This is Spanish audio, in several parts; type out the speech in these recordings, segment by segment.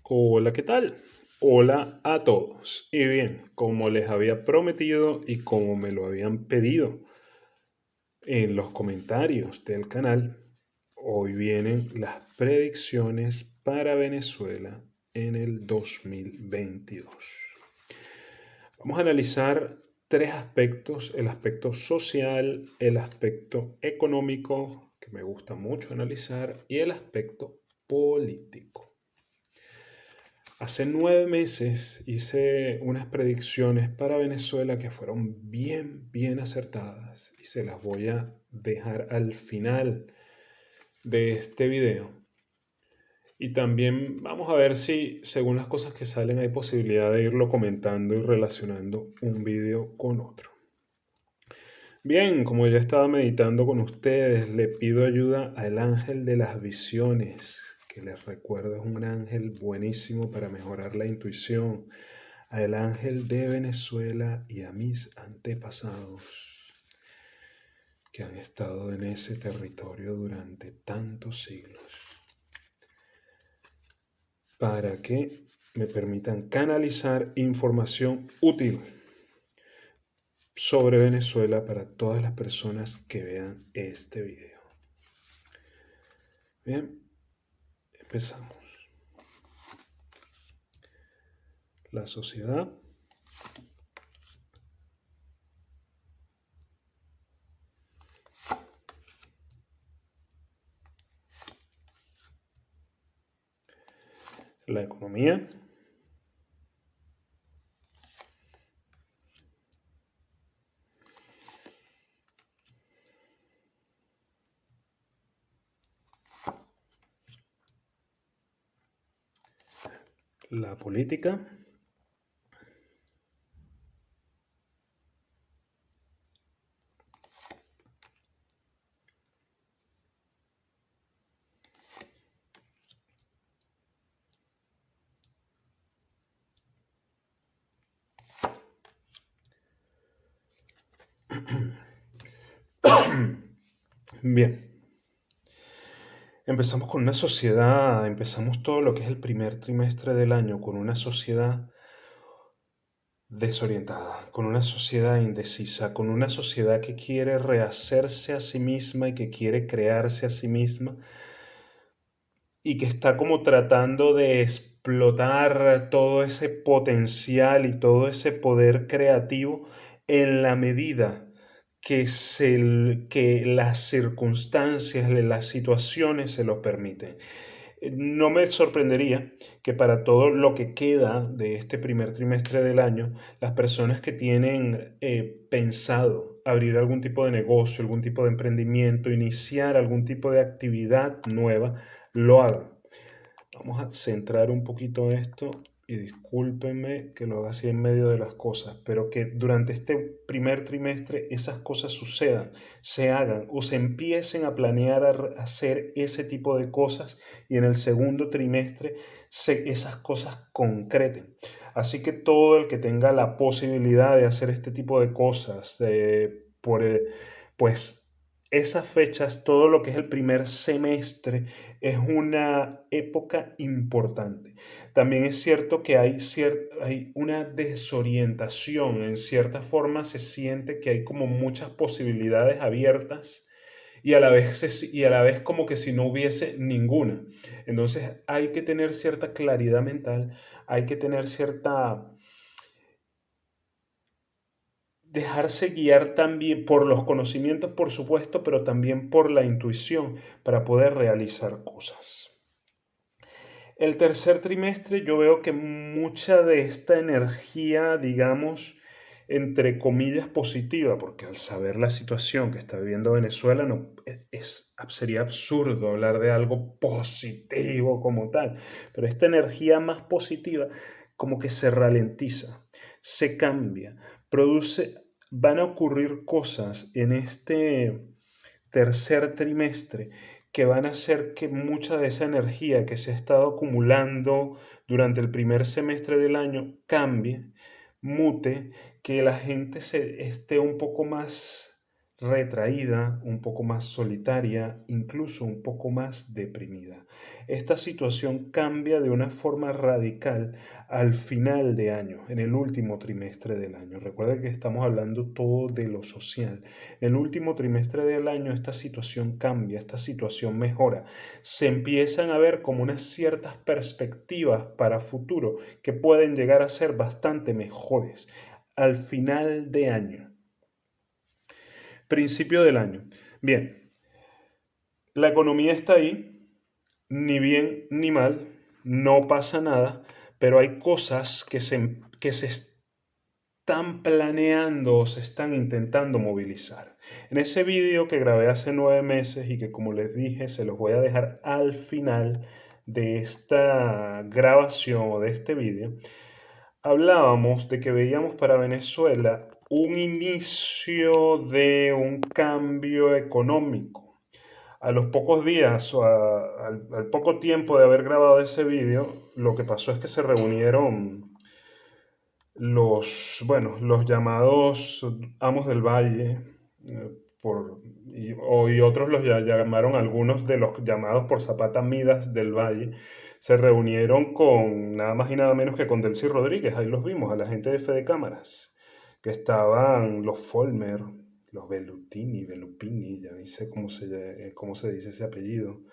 Hola, ¿qué tal? Hola a todos. Y bien, como les había prometido y como me lo habían pedido en los comentarios del canal, hoy vienen las predicciones para Venezuela en el 2022. Vamos a analizar tres aspectos: el aspecto social, el aspecto económico, que me gusta mucho analizar, y el aspecto político. Hace 9 meses hice unas predicciones para Venezuela que fueron bien acertadas y se las voy a dejar al final de este video. Y también vamos a ver si, según las cosas que salen, hay posibilidad de irlo comentando y relacionando un video con otro. Bien, como ya estaba meditando con ustedes, le pido ayuda al ángel de las visiones, que les recuerdo es un ángel buenísimo para mejorar la intuición, al ángel de Venezuela y a mis antepasados que han estado en ese territorio durante tantos siglos, para que me permitan canalizar información útil sobre Venezuela para todas las personas que vean este video. Bien, empezamos. La sociedad, la economía, la política, bien. Empezamos con una sociedad, empezamos todo lo que es el primer trimestre del año con una sociedad desorientada, con una sociedad indecisa, con una sociedad que quiere rehacerse a sí misma y que quiere crearse a sí misma y que está como tratando de explotar todo ese potencial y todo ese poder creativo en la medida que las circunstancias, las situaciones se lo permiten. No me sorprendería que para todo lo que queda de este primer trimestre del año, las personas que tienen pensado abrir algún tipo de negocio, algún tipo de emprendimiento, iniciar algún tipo de actividad nueva, lo hagan. Vamos a centrar un poquito esto y discúlpenme que lo haga así en medio de las cosas, pero que durante este primer trimestre esas cosas sucedan, se hagan o se empiecen a planear a hacer ese tipo de cosas y en el segundo trimestre esas cosas concreten. Así que todo el que tenga la posibilidad de hacer este tipo de cosas, pues esas fechas, todo lo que es el primer semestre, es una época importante. También es cierto que hay una desorientación, en cierta forma se siente que hay como muchas posibilidades abiertas y a la vez como que si no hubiese ninguna. Entonces hay que tener cierta claridad mental, hay que tener cierta dejarse guiar también por los conocimientos, por supuesto, pero también por la intuición para poder realizar cosas. El tercer trimestre yo veo que mucha de esta energía, digamos, entre comillas, positiva, porque al saber la situación que está viviendo Venezuela, no, sería absurdo hablar de algo positivo como tal, pero esta energía más positiva como que se ralentiza, se cambia, van a ocurrir cosas en este tercer trimestre que van a hacer que mucha de esa energía que se ha estado acumulando durante el primer semestre del año cambie, mute, que la gente esté un poco más retraída, un poco más solitaria, incluso un poco más deprimida. esta situación cambia de una forma radical al final de año, en el último trimestre del año. Recuerda que estamos hablando todo de lo social. En el último trimestre del año esta situación cambia, esta situación mejora. Se empiezan a ver como unas ciertas perspectivas para futuro que pueden llegar a ser bastante mejores al final de año. Principio del año. Bien, la economía está ahí, ni bien ni mal, no pasa nada, pero hay cosas que se están planeando o se están intentando movilizar. En ese vídeo que grabé hace 9 meses y que como les dije se los voy a dejar al final de esta grabación o de este vídeo, hablábamos de que veíamos para Venezuela un inicio de un cambio económico. A los pocos días o al poco tiempo de haber grabado ese vídeo, lo que pasó es que se reunieron los llamados amos del valle, y otros los llamaron algunos de los llamados por Zapata Midas del Valle, se reunieron con nada más y nada menos que con Delcy Rodríguez, ahí los vimos, a la gente de Fede Cámaras, que estaban los Folmer, los Velupini, ya ni sé cómo se dice ese apellido,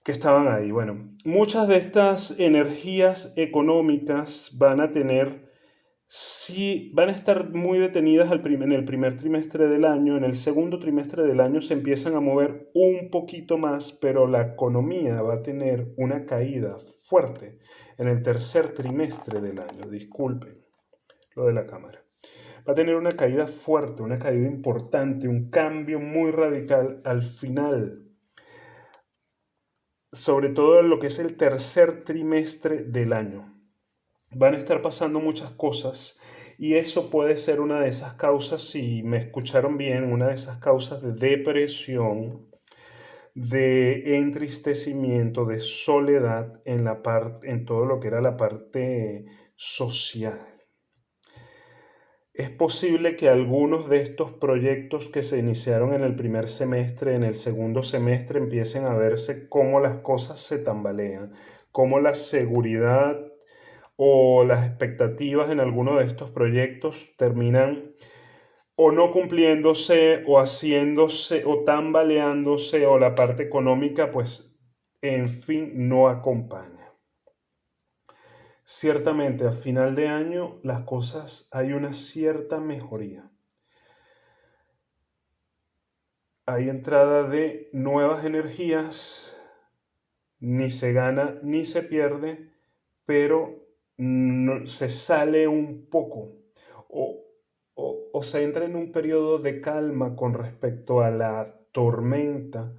que estaban ahí. Bueno, muchas de estas energías económicas van a estar muy detenidas en el primer trimestre del año. En el segundo trimestre del año se empiezan a mover un poquito más, pero la economía va a tener una caída fuerte en el tercer trimestre del año. Disculpen lo de la cámara. Va a tener una caída fuerte, una caída importante, un cambio muy radical al final, sobre todo en lo que es el tercer trimestre del año. Van a estar pasando muchas cosas y eso puede ser una de esas causas, si me escucharon bien, una de esas causas de depresión, de entristecimiento, de soledad en todo lo que era la parte social. Es posible que algunos de estos proyectos que se iniciaron en el primer semestre, en el segundo semestre, empiecen a verse cómo las cosas se tambalean, cómo la seguridad o las expectativas en alguno de estos proyectos terminan o no cumpliéndose o haciéndose o tambaleándose o la parte económica pues en fin no acompaña. Ciertamente a final de año las cosas hay una cierta mejoría. Hay entrada de nuevas energías, ni se gana ni se pierde, pero se sale un poco o, o se entra en un periodo de calma con respecto a la tormenta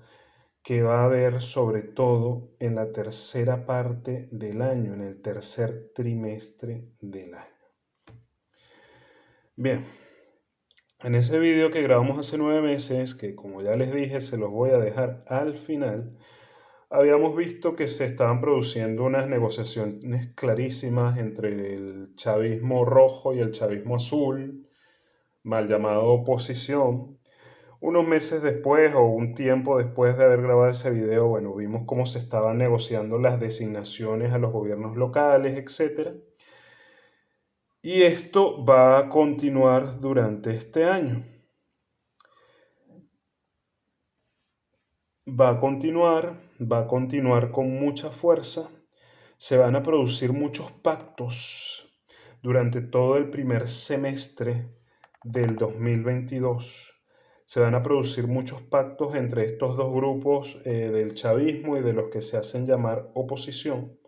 que va a haber sobre todo en la tercera parte del año, en el tercer trimestre del año. Bien, en ese vídeo que grabamos hace 9 meses, que como ya les dije se los voy a dejar al final, habíamos visto que se estaban produciendo unas negociaciones clarísimas entre el chavismo rojo y el chavismo azul, mal llamado oposición. Unos meses después o un tiempo después de haber grabado ese video, bueno, vimos cómo se estaban negociando las designaciones a los gobiernos locales, etc. Y esto va a continuar durante este año. Va a continuar con mucha fuerza. Se van a producir muchos pactos durante todo el primer semestre del 2022. Se van a producir muchos pactos entre estos dos grupos del chavismo y de los que se hacen llamar oposición.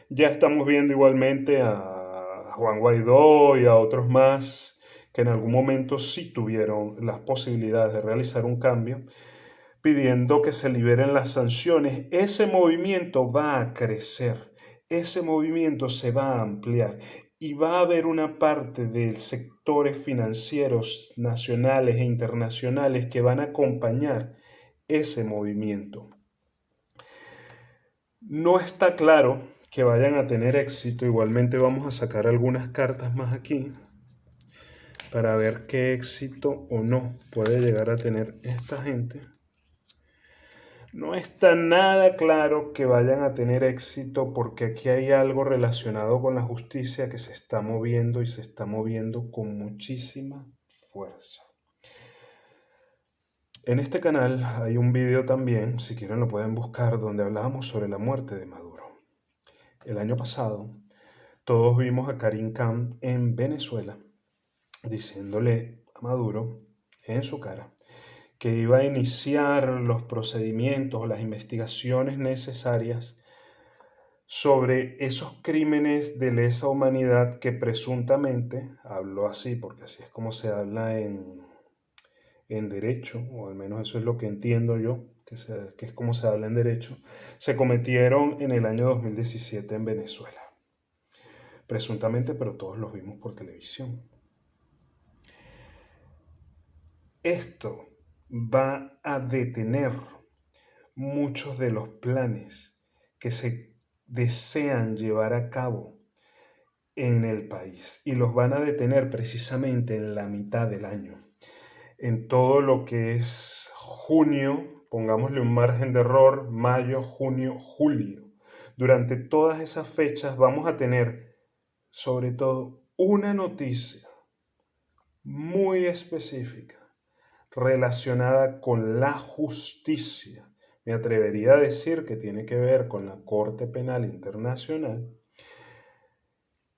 Ya estamos viendo igualmente a Juan Guaidó y a otros más que en algún momento sí tuvieron las posibilidades de realizar un cambio, pidiendo que se liberen las sanciones. Ese movimiento va a crecer, ese movimiento se va a ampliar y va a haber una parte de sectores financieros nacionales e internacionales que van a acompañar ese movimiento. No está claro que vayan a tener éxito, igualmente vamos a sacar algunas cartas más aquí para ver qué éxito o no puede llegar a tener esta gente. No está nada claro que vayan a tener éxito porque aquí hay algo relacionado con la justicia que se está moviendo y se está moviendo con muchísima fuerza. En este canal hay un video también, si quieren lo pueden buscar, donde hablábamos sobre la muerte de Maduro. El año pasado todos vimos a Karim Khan en Venezuela diciéndole a Maduro en su cara que iba a iniciar los procedimientos o las investigaciones necesarias sobre esos crímenes de lesa humanidad que presuntamente, hablo así porque así es como se habla en derecho, o al menos eso es lo que entiendo yo, que es como se habla en derecho, se cometieron en el año 2017 en Venezuela. Presuntamente, pero todos los vimos por televisión. Esto va a detener muchos de los planes que se desean llevar a cabo en el país y los van a detener precisamente en la mitad del año. En todo lo que es junio, pongámosle un margen de error, mayo, junio, julio. Durante todas esas fechas vamos a tener sobre todo una noticia muy específica relacionada con la justicia. Me atrevería a decir que tiene que ver con la Corte Penal Internacional,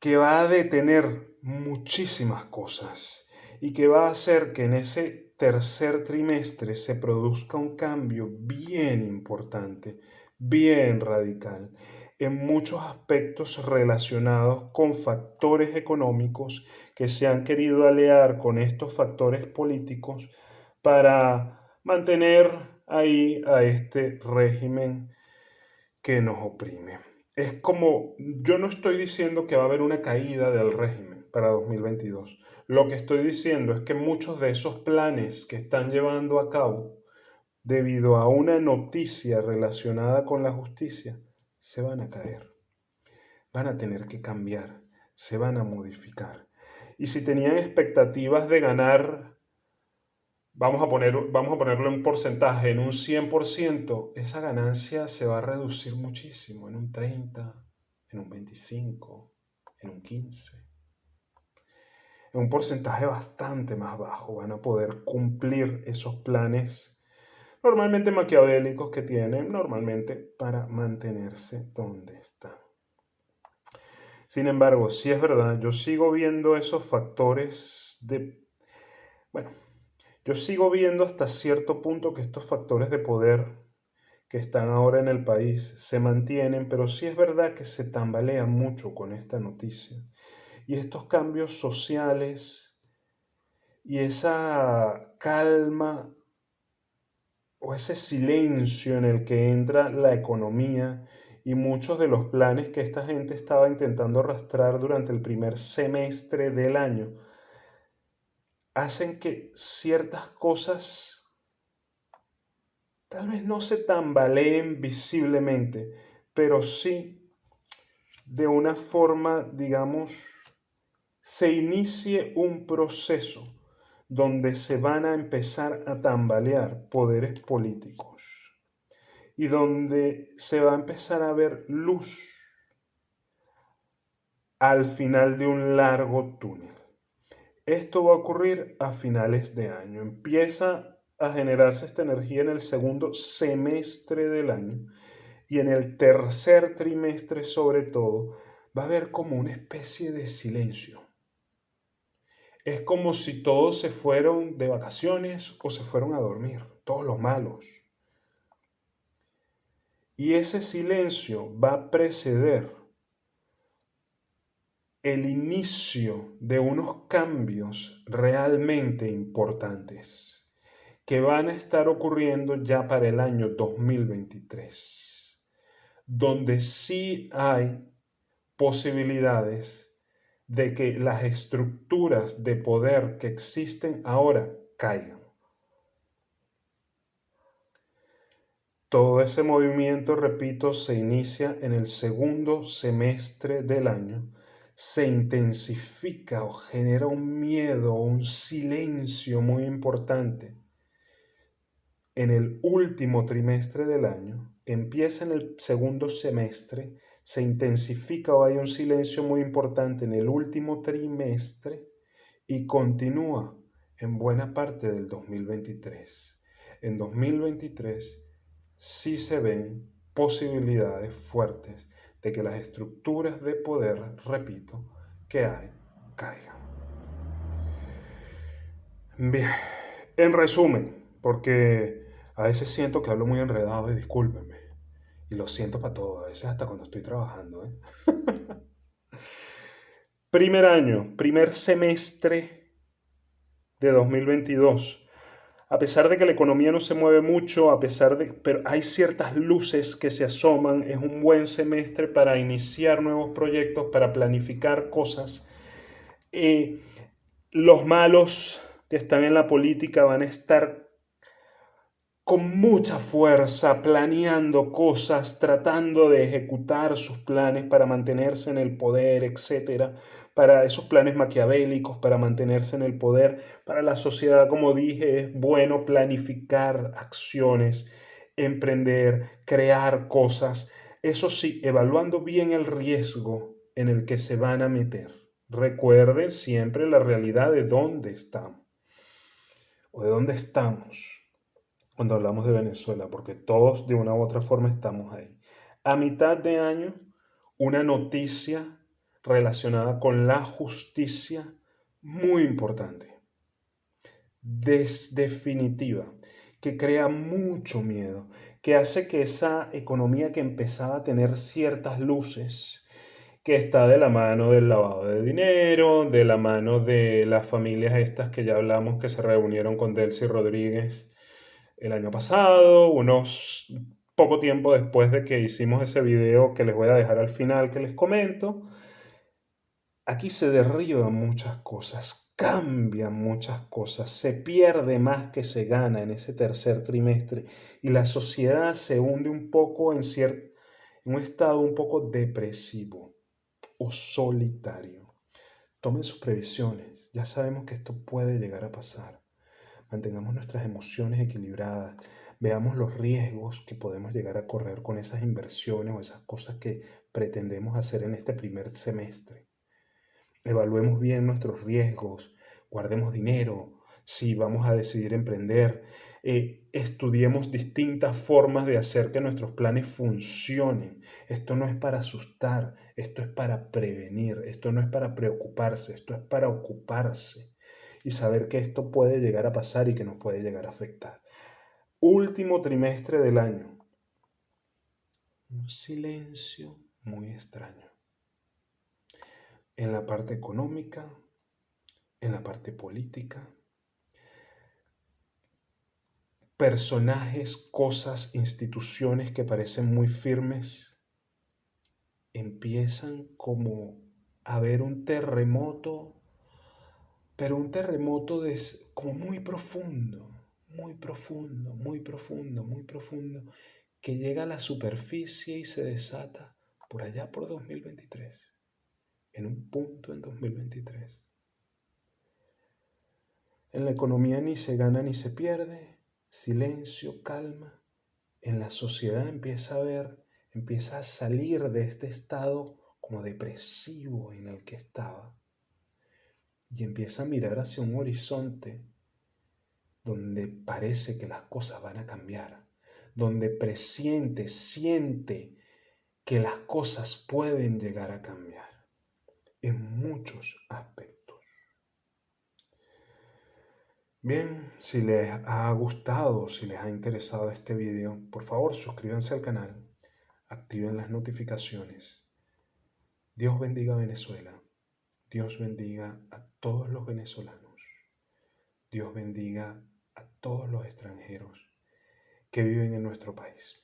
que va a detener muchísimas cosas y que va a hacer que en ese tercer trimestre se produzca un cambio bien importante, bien radical, en muchos aspectos relacionados con factores económicos que se han querido aliar con estos factores políticos para mantener ahí a este régimen que nos oprime. Es como, yo no estoy diciendo que va a haber una caída del régimen para 2022. Lo que estoy diciendo es que muchos de esos planes que están llevando a cabo, debido a una noticia relacionada con la justicia, se van a caer. Van a tener que cambiar, se van a modificar. Y si tenían expectativas de ganar, vamos a ponerlo en porcentaje, en un 100%, esa ganancia se va a reducir muchísimo, en un 30, en un 25, en un 15. En un porcentaje bastante más bajo van a poder cumplir esos planes normalmente maquiavélicos que tienen normalmente para mantenerse donde están. Sin embargo, sí es verdad, yo sigo viendo esos factores bueno, yo sigo viendo hasta cierto punto que estos factores de poder que están ahora en el país se mantienen, pero sí es verdad que se tambalea mucho con esta noticia. Y estos cambios sociales y esa calma o ese silencio en el que entra la economía y muchos de los planes que esta gente estaba intentando arrastrar durante el primer semestre del año, hacen que ciertas cosas tal vez no se tambaleen visiblemente, pero sí de una forma, digamos, se inicie un proceso donde se van a empezar a tambalear poderes políticos y donde se va a empezar a ver luz al final de un largo túnel. Esto va a ocurrir a finales de año. Empieza a generarse esta energía en el segundo semestre del año y en el tercer trimestre sobre todo va a haber como una especie de silencio. Es como si todos se fueron de vacaciones o se fueron a dormir, todos los malos. Y ese silencio va a preceder el inicio de unos cambios realmente importantes que van a estar ocurriendo ya para el año 2023, donde sí hay posibilidades de que las estructuras de poder que existen ahora caigan. Todo ese movimiento, repito, se inicia en el segundo semestre del año, se intensifica o genera un miedo o un silencio muy importante en el último trimestre del año, empieza en el segundo semestre, se intensifica o hay un silencio muy importante en el último trimestre y continúa en buena parte del 2023. En 2023 sí se ven posibilidades fuertes de que las estructuras de poder, repito, que hay, caigan. Bien, en resumen, porque a veces siento que hablo muy enredado y discúlpenme, y lo siento para todo, a veces hasta cuando estoy trabajando, ¿eh? Primer año, primer semestre de 2022. A pesar de que la economía no se mueve mucho, pero hay ciertas luces que se asoman, es un buen semestre para iniciar nuevos proyectos, para planificar cosas. Eh, los malos que están en la política van a estar con mucha fuerza, planeando cosas, tratando de ejecutar sus planes para mantenerse en el poder, etcétera, para esos planes maquiavélicos, para mantenerse en el poder. Para la sociedad, como dije, es bueno planificar acciones, emprender, crear cosas. Eso sí, evaluando bien el riesgo en el que se van a meter. Recuerden siempre la realidad de dónde estamos o de dónde estamos cuando hablamos de Venezuela, porque todos de una u otra forma estamos ahí. A mitad de año, una noticia relacionada con la justicia muy importante, definitiva, que crea mucho miedo, que hace que esa economía que empezaba a tener ciertas luces, que está de la mano del lavado de dinero, de la mano de las familias estas que ya hablamos que se reunieron con Delcy Rodríguez el año pasado, unos poco tiempo después de que hicimos ese video que les voy a dejar al final que les comento. Aquí se derriban muchas cosas, cambian muchas cosas, se pierde más que se gana en ese tercer trimestre y la sociedad se hunde un poco en un estado un poco depresivo o solitario. Tomen sus previsiones, ya sabemos que esto puede llegar a pasar. Mantengamos nuestras emociones equilibradas, veamos los riesgos que podemos llegar a correr con esas inversiones o esas cosas que pretendemos hacer en este primer semestre. Evaluemos bien nuestros riesgos, guardemos dinero, si vamos a decidir emprender, estudiemos distintas formas de hacer que nuestros planes funcionen. Esto no es para asustar, esto es para prevenir, esto no es para preocuparse, esto es para ocuparse y saber que esto puede llegar a pasar y que nos puede llegar a afectar. Último trimestre del año. Un silencio muy extraño. En la parte económica, en la parte política, personajes, cosas, instituciones que parecen muy firmes, empiezan como a ver un terremoto, pero un terremoto como muy profundo, muy profundo, muy profundo, muy profundo, que llega a la superficie y se desata por allá por 2023, en un punto en 2023. En la economía ni se gana ni se pierde, silencio, calma. En la sociedad empieza a salir de este estado como depresivo en el que estaba y empieza a mirar hacia un horizonte donde parece que las cosas van a cambiar, donde presiente, siente que las cosas pueden llegar a cambiar en muchos aspectos. Bien, si les ha gustado, si les ha interesado este video, por favor suscríbanse al canal, activen las notificaciones. Dios bendiga a Venezuela. Dios bendiga a todos los venezolanos. Dios bendiga a todos los extranjeros que viven en nuestro país.